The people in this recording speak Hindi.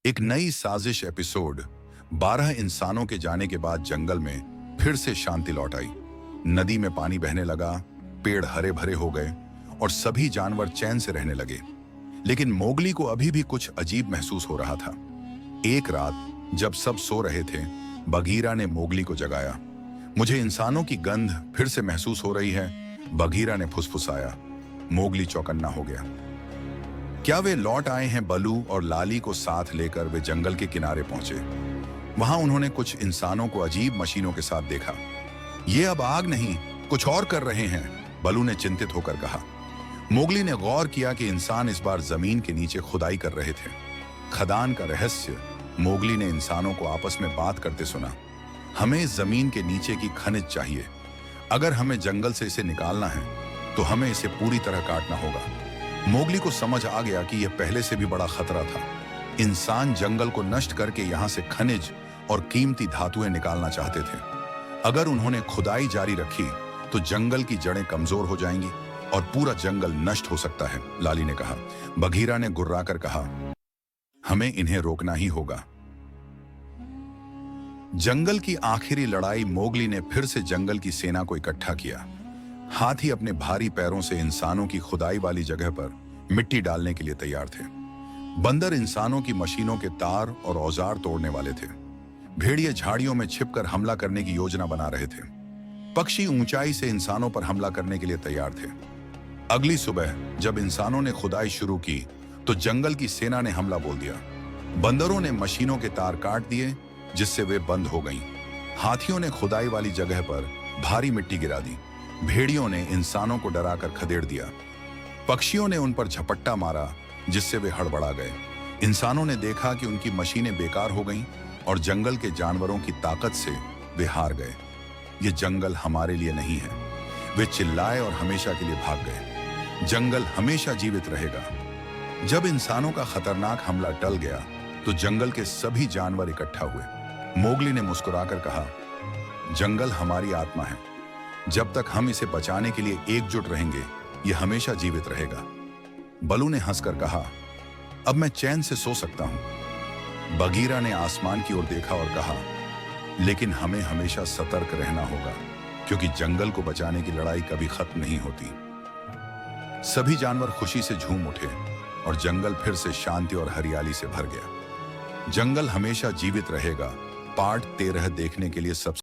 एक नई साजिश एपिसोड। 12 इंसानों के जाने के बाद जंगल में फिर से शांति लौट आई। नदी में पानी बहने लगा, पेड़ हरे भरे हो गए और सभी जानवर चैन से रहने लगे। लेकिन मोगली को अभी भी कुछ अजीब महसूस हो रहा था। एक रात जब सब सो रहे थे, बगीरा ने मोगली को जगाया। मुझे इंसानों की गंध फिर से महसूस हो रही है, बगीरा ने फुसफुसाया। मोगली चौकन्ना हो गया। क्या वे लौट आए हैं? बलू और लाली को साथ लेकर वे जंगल के किनारे पहुंचे। वहां उन्होंने कुछ इंसानों को अजीब मशीनों के साथ देखा। ये अब आग नहीं, कुछ और कर रहे हैं, बलू ने चिंतित होकर कहा। मोगली ने गौर किया कि इंसान इस बार जमीन के नीचे खुदाई कर रहे थे। खदान का रहस्य मोगली ने इंसानों को आपस में बात करते सुना। हमें जमीन के नीचे की खनिज चाहिए। अगर हमें जंगल से इसे निकालना है तो हमें इसे पूरी तरह काटना होगा। मोगली को समझ आ गया कि यह पहले से भी बड़ा खतरा था। इंसान जंगल को नष्ट करके यहां से खनिज और कीमती धातुएं निकालना चाहते थे। अगर उन्होंने खुदाई जारी रखी तो जंगल की जड़ें कमजोर हो जाएंगी और पूरा जंगल नष्ट हो सकता है, लाली ने कहा। बघीरा ने गुर्राकर कहा, हमें इन्हें रोकना ही होगा। जंगल की आखिरी लड़ाई। मोगली ने फिर से जंगल की सेना को इकट्ठा किया। हाथी अपने भारी पैरों से इंसानों की खुदाई वाली जगह पर मिट्टी डालने के लिए तैयार थे। बंदर इंसानों की मशीनों के तार और औजार तोड़ने वाले थे। भेड़िए झाड़ियों में छिपकर हमला करने की योजना बना रहे थे। पक्षी ऊंचाई से इंसानों पर हमला करने के लिए तैयार थे। अगली सुबह जब इंसानों ने खुदाई शुरू की तो जंगल की सेना ने हमला बोल दिया। बंदरों ने मशीनों के तार काट दिए, जिससे वे बंद हो गईं। हाथियों ने खुदाई वाली जगह पर भारी मिट्टी गिरा दी। भेड़ियों ने इंसानों को डराकर खदेड़ दिया। पक्षियों ने उन पर झपट्टा मारा, जिससे वे हड़बड़ा गए। इंसानों ने देखा कि उनकी मशीनें बेकार हो गईं और जंगल के जानवरों की ताकत से वे हार गए। ये जंगल हमारे लिए नहीं है, वे चिल्लाए और हमेशा के लिए भाग गए। जंगल हमेशा जीवित रहेगा। जब इंसानों का खतरनाक हमला टल गया तो जंगल के सभी जानवर इकट्ठा हुए। मोगली ने मुस्कुराकर कहा, जंगल हमारी आत्मा है। जब तक हम इसे बचाने के लिए एकजुट रहेंगे, यह हमेशा जीवित रहेगा। बलू ने हंसकर कहा, अब मैं चैन से सो सकता हूं। बगीरा ने आसमान की ओर देखा और कहा, लेकिन हमें हमेशा सतर्क रहना होगा, क्योंकि जंगल को बचाने की लड़ाई कभी खत्म नहीं होती। सभी जानवर खुशी से झूम उठे और जंगल फिर से शांति और हरियाली से भर गया। जंगल हमेशा जीवित रहेगा। पार्ट 13 देखने के लिए सब्सक्राइब